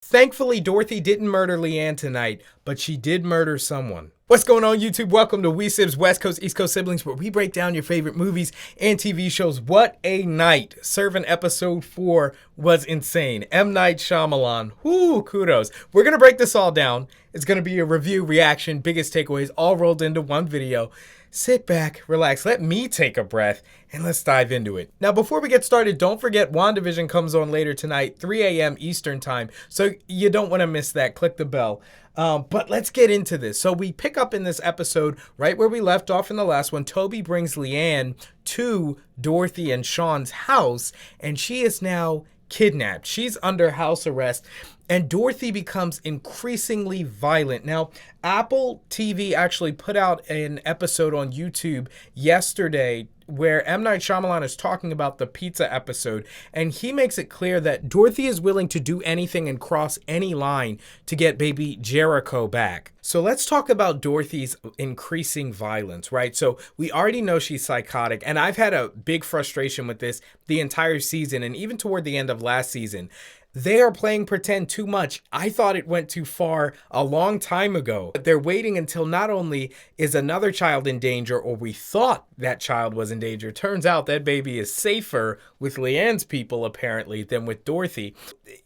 Thankfully, Dorothy didn't murder Leanne tonight, but she did murder someone. What's going on, YouTube? Welcome to We Sibs, West Coast, East Coast Siblings, where we break down your favorite movies and TV shows. What a night. Serving episode 4 was insane. M. Night Shyamalan. Whoo, kudos. We're going to break this all down. It's going to be a review, reaction, biggest takeaways, all rolled into one video. Sit back, relax, let me take a breath, and let's dive into it. Now, before we get started, don't forget WandaVision comes on later tonight, 3 a.m. Eastern time, so you don't want to miss that. Click the bell. But let's get into this. So we pick up in this episode right where we left off in the last one. Toby brings Leanne to Dorothy and Sean's house, and she is now kidnapped. She's under house arrest. And Dorothy becomes increasingly violent. Now, Apple TV actually put out an episode on YouTube yesterday where M. Night Shyamalan is talking about the pizza episode, and he makes it clear that Dorothy is willing to do anything and cross any line to get baby Jericho back. So let's talk about Dorothy's increasing violence, right? So we already know she's psychotic, and I've had a big frustration with this the entire season, and even toward the end of last season. They are playing pretend too much. I thought it went too far a long time ago. They're waiting until not only is another child in danger, or we thought that child was in danger. Turns out that baby is safer with Leanne's people, apparently, than with Dorothy.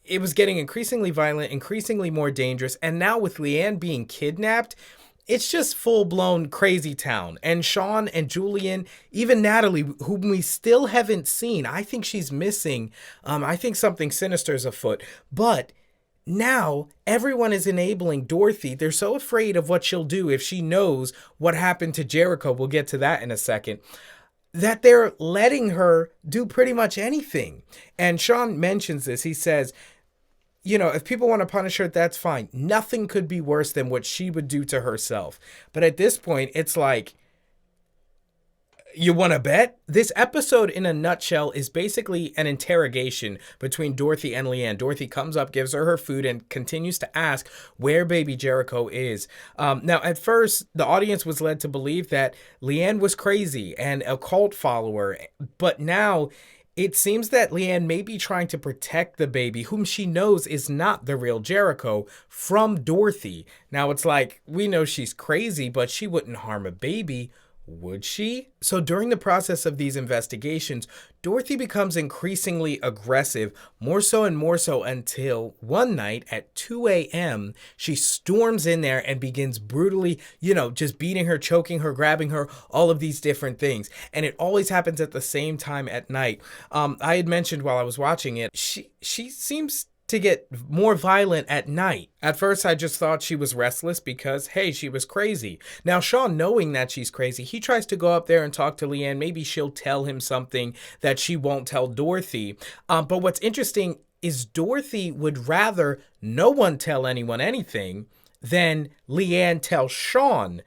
It was getting increasingly violent, increasingly more dangerous. And now with Leanne being kidnapped, it's just full-blown crazy town. And Sean and Julian, even Natalie, whom we still haven't seen, I think she's missing. I think something sinister is afoot. But now everyone is enabling Dorothy. They're so afraid of what she'll do if she knows what happened to Jericho. We'll get to that in a second. That they're letting her do pretty much anything. And Sean mentions this. He says, you know, if people want to punish her, that's fine. Nothing could be worse than what she would do to herself. But at this point, it's like, you want to bet? This episode, in a nutshell, is basically an interrogation between Dorothy and Leanne. Dorothy comes up, gives her food, and continues to ask where baby Jericho is. Now, at first, the audience was led to believe that Leanne was crazy and a cult follower. But now it seems that Leanne may be trying to protect the baby, whom she knows is not the real Jericho, from Dorothy. Now, it's like, we know she's crazy, but she wouldn't harm a baby, would she? So during the process of these investigations, Dorothy becomes increasingly aggressive, more so and more so, until one night at 2 a.m., she storms in there and begins brutally, just beating her, choking her, grabbing her, all of these different things. And it always happens at the same time at night. I had mentioned while I was watching it, she seems to get more violent at night. At first, I just thought she was restless because, hey, she was crazy. Now, Sean, knowing that she's crazy, he tries to go up there and talk to Leanne. Maybe she'll tell him something that she won't tell Dorothy. But what's interesting is Dorothy would rather no one tell anyone anything than Leanne tell Sean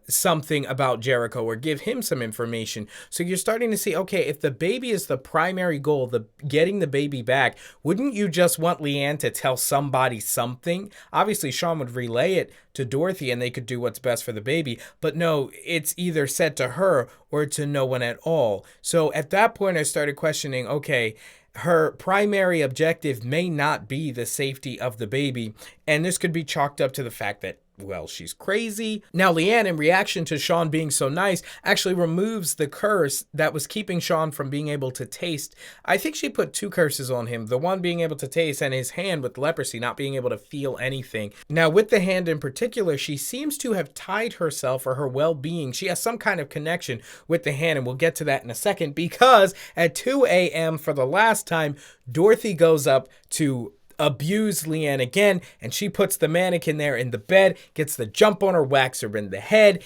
something about Jericho or give him some information. So you're starting to see, okay, if the baby is the primary goal, getting the baby back, wouldn't you just want Leanne to tell somebody something? Obviously, Sean would relay it to Dorothy and they could do what's best for the baby. But no, it's either said to her or to no one at all. So at that point, I started questioning, okay, her primary objective may not be the safety of the baby. And this could be chalked up to the fact that, well, she's crazy. Now, Leanne, in reaction to Sean being so nice, actually removes the curse that was keeping Sean from being able to taste. I think she put 2 curses on him, the one being able to taste and his hand with leprosy, not being able to feel anything. Now, with the hand in particular, she seems to have tied herself for her well-being. She has some kind of connection with the hand, and we'll get to that in a second, because at 2 a.m. for the last time, Dorothy goes up to abuse Leanne again, and she puts the mannequin there in the bed, gets the jump on her, whacks her in the head.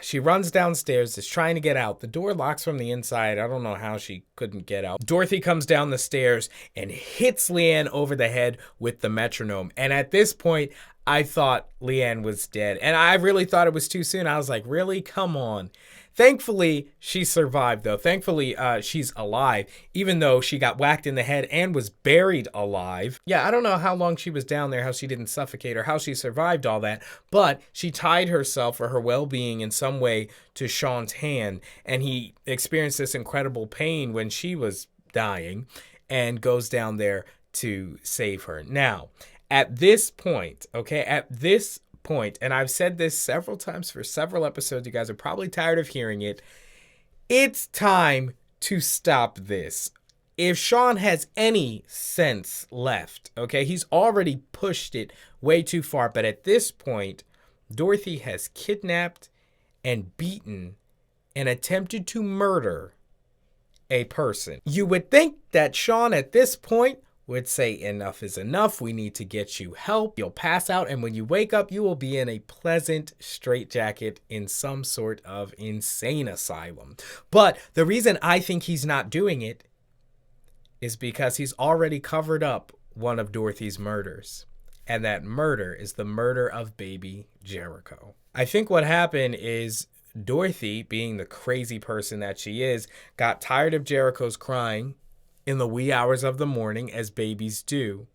She runs downstairs, is trying to get out. The door locks from the inside. I don't know how she couldn't get out. Dorothy comes down the stairs and hits Leanne over the head with the metronome. And at this point, I thought Leanne was dead. And I really thought it was too soon. I was like, really? Come on. Thankfully, she survived, though. Thankfully, she's alive, even though she got whacked in the head and was buried alive. Yeah, I don't know how long she was down there, how she didn't suffocate, or how she survived all that, but she tied herself for her well-being in some way to Sean's hand, and he experienced this incredible pain when she was dying and goes down there to save her. Now, at this point, and I've said this several times for several episodes, you guys are probably tired of hearing it, it's time to stop this. If Sean has any sense left, okay, he's already pushed it way too far, but at this point, Dorothy has kidnapped and beaten and attempted to murder a person. You would think that Sean at this point would say, enough is enough, we need to get you help, you'll pass out, and when you wake up, you will be in a pleasant straitjacket in some sort of insane asylum. But the reason I think he's not doing it is because he's already covered up one of Dorothy's murders. And that murder is the murder of baby Jericho. I think what happened is Dorothy, being the crazy person that she is, got tired of Jericho's crying in the wee hours of the morning, as babies do.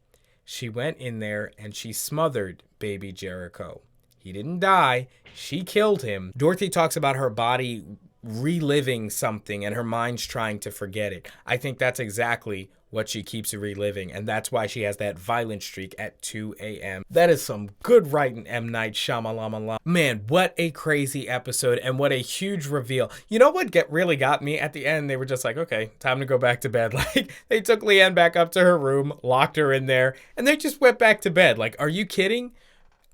She went in there and she smothered baby Jericho. He didn't die. She killed him. Dorothy talks about her body reliving something and her mind's trying to forget it. I think that's exactly what she keeps reliving, and that's why she has that violent streak at 2 a.m. That is some good writing, M. Night Shyamalan. Man, what a crazy episode, and what a huge reveal. You know what really got me? At the end, they were just like, okay, time to go back to bed. Like, they took Leanne back up to her room, locked her in there, and they just went back to bed. Like, are you kidding?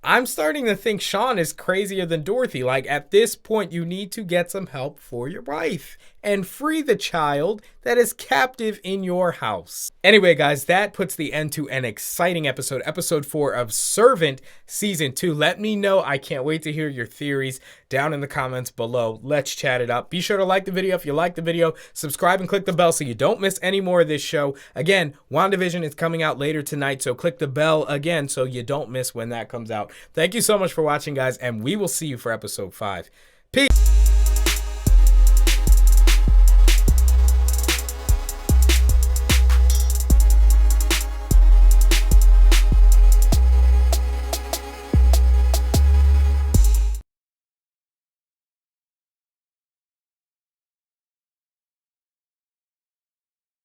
I'm starting to think Sean is crazier than Dorothy. Like, at this point, you need to get some help for your wife and free the child that is captive in your house. Anyway, guys, that puts the end to an exciting episode, episode 4 of Servant Season 2. Let me know. I can't wait to hear your theories down in the comments below. Let's chat it up. Be sure to like the video if you like the video. Subscribe and click the bell so you don't miss any more of this show. Again, WandaVision is coming out later tonight, so click the bell again so you don't miss when that comes out. Thank you so much for watching, guys, and we will see you for episode 5. Peace.